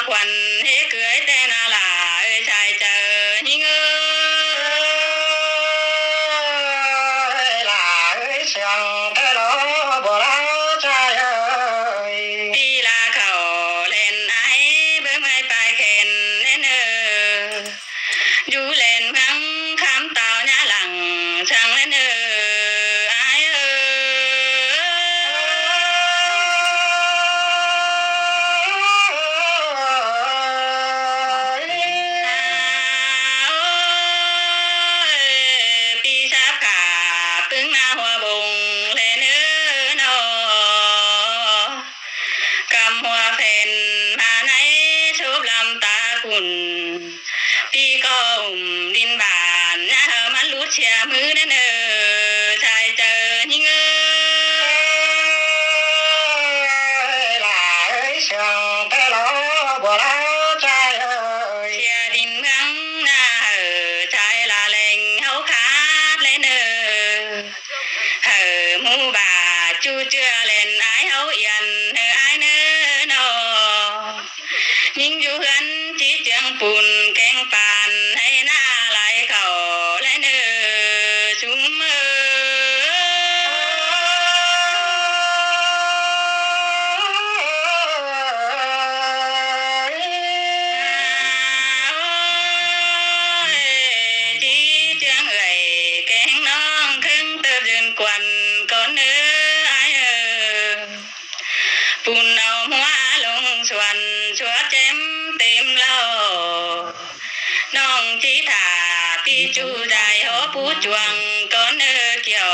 ควันเฮเกยแต่นาลาเอ้ยชายเจอหิงเอ้ยลาเอ้ยเสียงแต่ล้อบ่ลาใจเอ้ยปีลาเขาเล่นไอ้เบิ่งไม่ไปเข็นเล่นอยู่เล่นพังคำเต่าหน้าหลังช่างเล่นไอ้ปีชาบขาตึงหน้าหัวบงเล่นนอกำหัวเพนมาในชุบลำตาคุณปีก็ดินบานนะมันรู้เชียมือนั่นชายเจอหิงเอ้ยลาเอ้ยเสียงแต่ล้อบ่ลาใจเอ้ยเชียดินเมืองหน้าชายลาเล่งเฮาขาดเลยหมู่บาจูเจือเล่นไอเฮาเอียนไอนอยิงอยู่เฮือนจีเจียงปุ่นแกงปานให้หน้าไหลเขาและชุมจีเจียงเอ่ยแกงน้องครึ่งเติบยืนกวนก่อนไอปุ่นเอาหัวลงสวนชัวเจ็มเต็มเล่าน้องจีถาปีจูใจหอผู้จวงก่อนเกี่ยว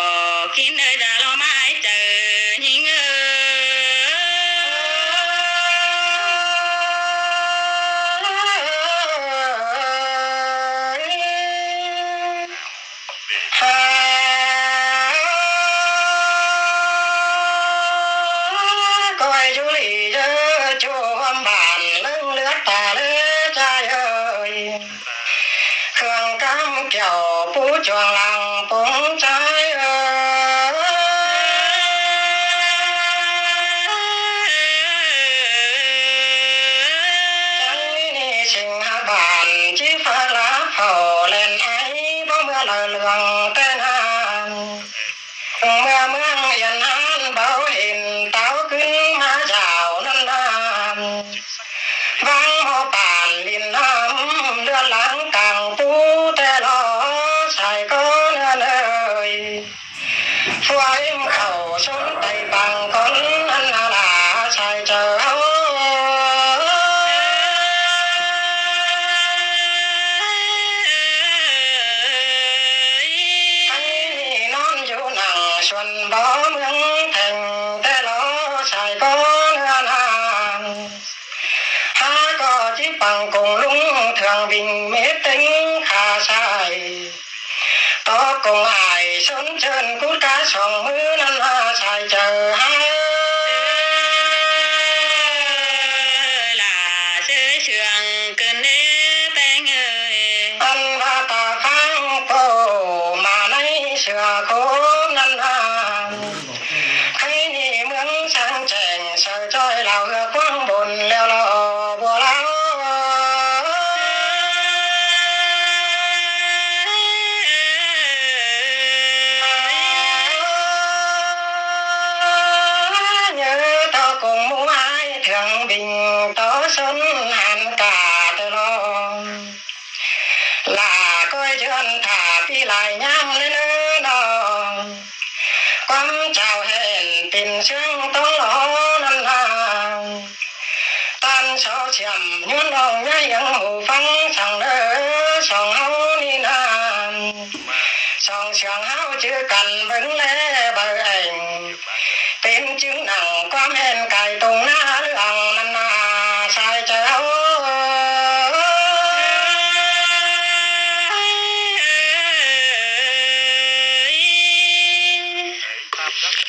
กินจะรอไม้เจอหิงก้อยจุลีเจอจูอมบานเลื่องเลือดตาเลือใจเอ้ยเครื่องกำเกี่ยวผู้จวงหลังปงใจเอ้ยชิงหาบานจีฟ้าลาเผาเล่นไอ้เพราะเมื่อเลืองแต่นานเมื่อเมืองเอียนหานเบาเห็นเต้าขึ้นมาเจ้านั่นนานวังหอป่านดินน้ำเลือดหลังกลางปูแต่รอชายก็เนื้อเลยช่วยเข้าชนไตปังคนอันนาลาชายเจอชวนบ่เมืองแห่งแต่ล้อชายก็เนื้อนานหาก็จิปังกงลุงเถืองวิ่งเม็ดตึงขาชายต่อกงอายชนเชิญกูดกาช่องมือนั้นหาชายเจอหาลาเชื่อเชื่องเกินเด้แป้งเอ้ยอันว่าตาฟังโปมาในเชื่อโคนั้นหาใครนี่เมืองช่างแจงเสือจ้อยเหล่าเหือกว้างบนแล้วรอบัวเล่าเnhớ tao cùng muốn ai thường bình tao xuân hàn cả từ lo là coi chân thả đi lại nhắm lên nó quắm chào hẹn tình sương tông ló năn hàng tan sao chìm nhún lòng nhai yang hồ phăng chẳng đỡ sòng hao ni nan sòng sòng hao chưa cần vẫn lẽ bờ ảnh tên chứng nặng quắm hẹn cài tùng na lưỡng năn na sai chơi